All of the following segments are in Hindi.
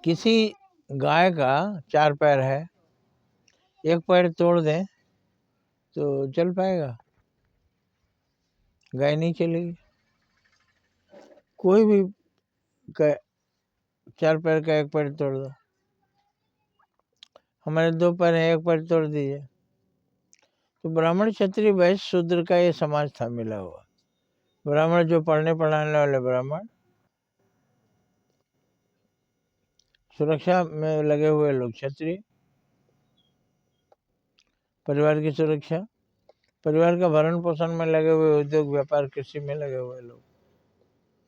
किसी गाय का 4 पैर है, एक पैर तोड़ दें तो चल पाएगा? गाय नहीं चलेगी। कोई भी 4 पैर का एक पैर तोड़ दो। हमारे 2 पैर हैं, एक पैर तोड़ दीजिए। तो ब्राह्मण, क्षत्रिय, वैश्य, शूद्र का ये समाज था मिला हुआ। ब्राह्मण जो पढ़ने पढ़ाने वाले ब्राह्मण, सुरक्षा में लगे हुए लोग क्षत्रिय, परिवार की सुरक्षा, परिवार का भरण पोषण में लगे हुए, उद्योग व्यापार कृषि में लगे हुए लोग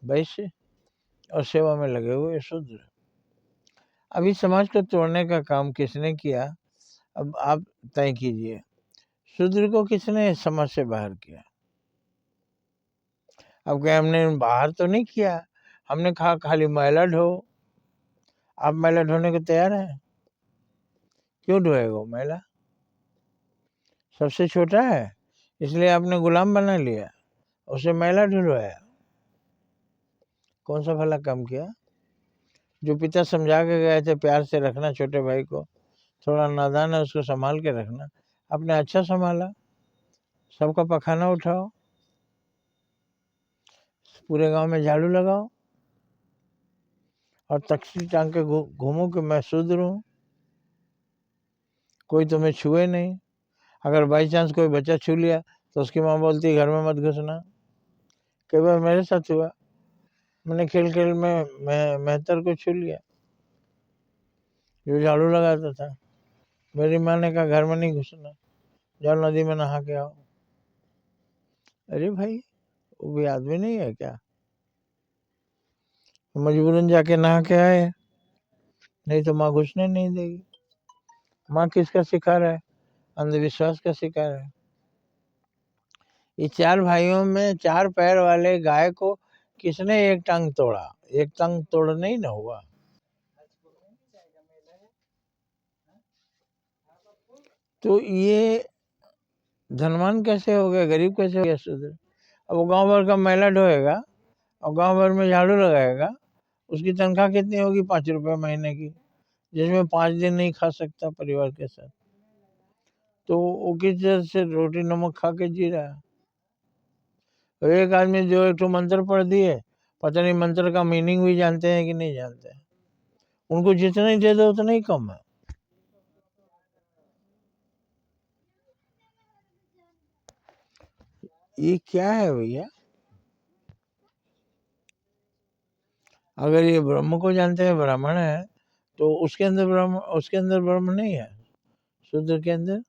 वैश्य, और सेवा में लगे हुए शूद्र। अभी समाज को तोड़ने का काम किसने किया? अब आप तय कीजिए। शूद्र को किसने समाज से बाहर किया? अब क्या हमने बाहर तो नहीं किया, हमने कहा खाली मैला ढो। आप मैला ढोने को तैयार हैं? क्यों ढोएगा वो मैला? सबसे छोटा है इसलिए आपने गुलाम बना लिया, उसे मैला ढुलवाया। कौन सा भला काम किया? जो पिता समझा के गए थे प्यार से रखना छोटे भाई को, थोड़ा नादान है उसको संभाल के रखना, आपने अच्छा संभाला। सबका पखाना उठाओ, पूरे गांव में झाड़ू लगाओ और तख्ती टांग के घूमो कि मैं शूद्र हूँ, कोई तुम्हें छुए नहीं। अगर बाई चांस कोई बच्चा छू लिया तो उसकी माँ बोलती घर में मत घुसना। कई बार मेरे साथ हुआ, मैंने खेल खेल में मेहतर को छू लिया जो झाड़ू लगाता था। मेरी माँ ने कहा घर में नहीं घुसना, जाओ नदी में नहा के आओ। अरे भाई, वो भी आदमी नहीं है क्या? मजबूरन जाके नहा के आए, नहीं तो माँ घुसने नहीं देगी। माँ किसका शिकार है? अंधविश्वास का शिकार है। ये 4 भाइयों में 4 पैर वाले गाय को किसने एक टांग तोड़ा? एक टांग तोड़ना ही ना हुआ। तो ये धनवान कैसे हो गया, गरीब कैसे हो गया शूद्र? अब वो गांव भर का मैला ढोएगा और गांव भर में झाड़ू लगाएगा, उसकी तनख्वाह कितनी होगी? 5 रुपए महीने की, जिसमें 5 दिन नहीं खा सकता परिवार के साथ। तो वो किस तरह से रोटी नमक खा के जी रहा है? और एक आदमी जो एक तो मंत्र पढ़ दिए, पता नहीं मंत्र का मीनिंग भी जानते हैं कि नहीं जानते हैं। उनको जितना ही दे दो उतना ही कम है। ये क्या है भैया? अगर ये ब्रह्म को जानते हैं, ब्राह्मण है, तो उसके अंदर ब्रह्म नहीं है शूद्र के अंदर?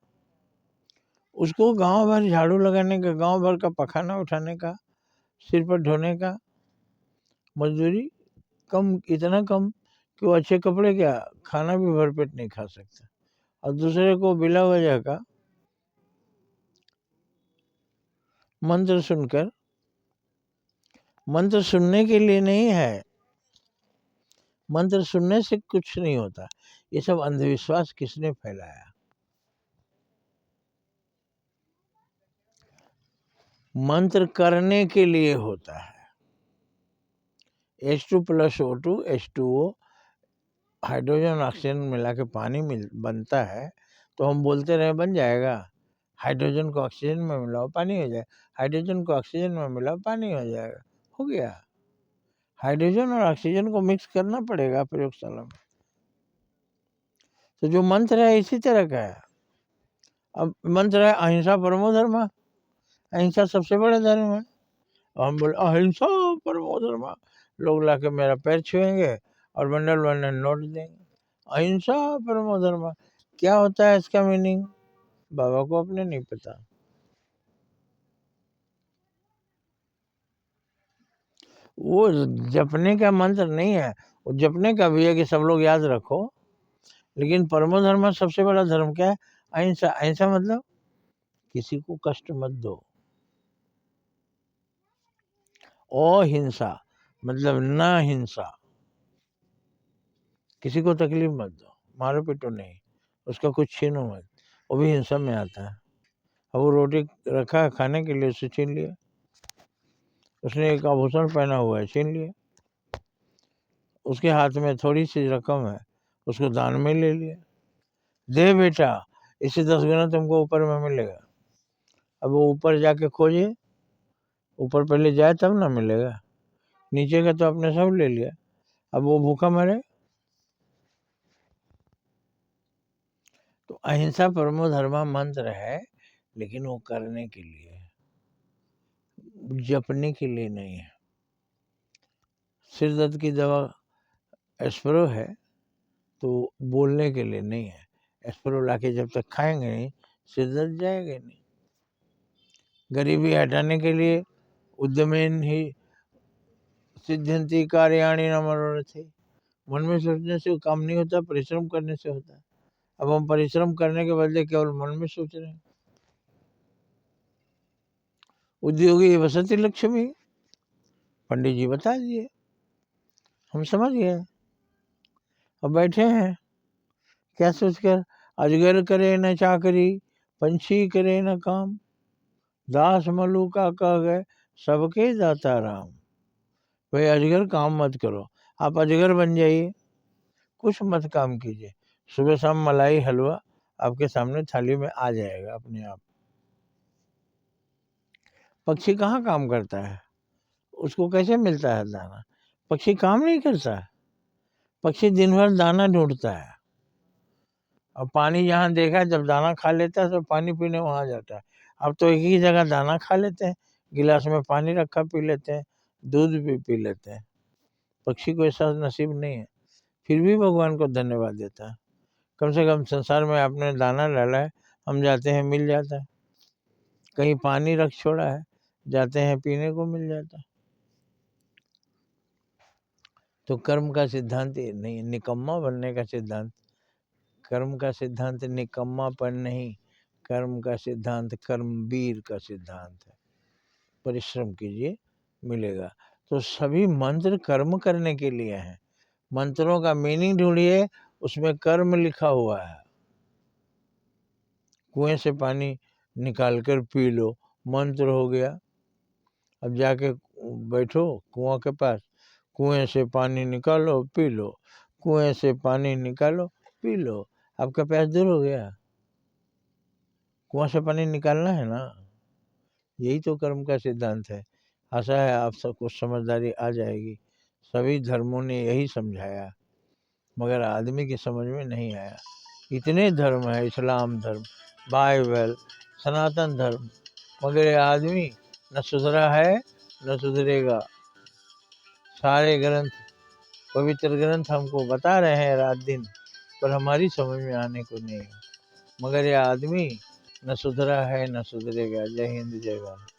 उसको गांव भर झाड़ू लगाने का, गांव भर का पखाना उठाने का, सिर पर ढोने का मजदूरी कम, इतना कम कि वो अच्छे कपड़े क्या, खाना भी भरपेट नहीं खा सकता। और दूसरे को बिला वजह का मंत्र सुनकर, मंत्र सुनने के लिए नहीं है, मंत्र सुनने से कुछ नहीं होता। ये सब अंधविश्वास किसने फैलाया? मंत्र करने के लिए होता है। H2 + O2 H2O, hydrogen oxygen मिला के पानी बनता है, तो हम बोलते रहे बन जाएगा। हाइड्रोजन को ऑक्सीजन में मिलाओ पानी हो जाए, हाइड्रोजन को ऑक्सीजन में मिलाओ पानी हो जाएगा, हो गया। हाइड्रोजन और ऑक्सीजन को मिक्स करना पड़ेगा प्रयोगशाला में। तो जो मंत्र है इसी तरह का है। अब मंत्र है अहिंसा परमो धर्म, अहिंसा सबसे बड़ा धर्म है। हम बोले अहिंसा परमो धर्म, लोग लाके मेरा पैर छुएंगे और बंडल नोट देंगे। अहिंसा परमो धर्म क्या होता है, इसका मीनिंग बाबा को अपने नहीं पता। वो जपने का मंत्र नहीं है, वो जपने का भी है कि सब लोग याद रखो। लेकिन परमो धर्म सबसे बड़ा धर्म क्या है? अहिंसा। अहिंसा मतलब किसी को कष्ट मत दो। अहिंसा मतलब ना हिंसा, किसी को तकलीफ मत दो, मारो पीटो नहीं, उसका कुछ छीनो मत, वो भी हिंसा में आता है। अब वो रोटी रखा है खाने के लिए, उसे छीन लिया, उसने एक आभूषण पहना हुआ है छीन लिया, उसके हाथ में थोड़ी सी रकम है, उसको दान में ले लिया। दे बेटा, इससे 10 गुना तुमको ऊपर में मिलेगा। अब वो ऊपर जाके खोजे, ऊपर पहले जाए तब ना मिलेगा। नीचे का तो आपने सब ले लिया, अब वो भूखा मरे। तो अहिंसा परमो धर्मा मंत्र है, लेकिन वो करने के लिए है, जपने के लिए नहीं है। सिर दर्द की दवा एस्प्रो है, तो बोलने के लिए नहीं है। एस्प्रो लाके जब तक खाएंगे नहीं, सिर दर्द जाएगा नहीं। गरीबी हटाने के लिए उद्यमेन ही सिद्ध्यंति कार्याणि न मनोरथे। मन में सोचने से काम नहीं होता, परिश्रम करने से होता है। अब हम परिश्रम करने के बदले केवल मन में सोच रहे हैं। उद्योगी वसति लक्ष्मी, पंडित जी बता दिए, हम समझ गए। अब बैठे हैं क्या सोचकर, अजगर करे न चाकरी, पंछी करे न काम, दास मलूका कह गए सबके दाता राम। भाई अजगर काम मत करो, आप अजगर बन जाइए, कुछ मत काम कीजिए। सुबह शाम मलाई हलवा आपके सामने थाली में आ जाएगा अपने आप। पक्षी कहाँ काम करता है, उसको कैसे मिलता है दाना? पक्षी काम नहीं करता है, पक्षी दिन भर दाना ढूंढता है। अब पानी जहाँ देखा, जब दाना खा लेता है तो पानी पीने वहाँ जाता है। अब तो एक ही जगह दाना खा लेते हैं, गिलास में पानी रखा पी लेते हैं, दूध भी पी लेते हैं। पक्षी को ऐसा नसीब नहीं है, फिर भी भगवान को धन्यवाद देता है। कम से कम संसार में आपने दाना डाला है, हम जाते हैं मिल जाता है। कहीं पानी रख छोड़ा है, जाते हैं पीने को मिल जाता है। तो कर्म का सिद्धांत ये नहीं, निकम्मा बनने का सिद्धांत। कर्म का सिद्धांत निकम्मापन नहीं, कर्म का सिद्धांत कर्मवीर का सिद्धांत है। परिश्रम कीजिए, मिलेगा। तो सभी मंत्र कर्म करने के लिए हैं। मंत्रों का मीनिंग ढूंढिए, उसमें कर्म लिखा हुआ है। कुएं से पानी निकाल कर पी लो, मंत्र हो गया। अब जाके बैठो कुआं के पास, कुएं से पानी निकालो पी लो, कुएं से पानी निकालो पी लो, आपका प्यास दूर हो गया। कुआं से पानी निकालना है ना, यही तो कर्म का सिद्धांत है। आशा है आप सबको समझदारी आ जाएगी। सभी धर्मों ने यही समझाया, मगर आदमी की समझ में नहीं आया। इतने धर्म है, इस्लाम धर्म, बाइबल, सनातन धर्म, मगर ये आदमी न सुधरा है न सुधरेगा। सारे ग्रंथ, पवित्र ग्रंथ हमको बता रहे हैं रात दिन, पर हमारी समझ में आने को नहीं है। मगर ये आदमी न सुधरा है न सुधरेगा। जय हिंद, जय भारत।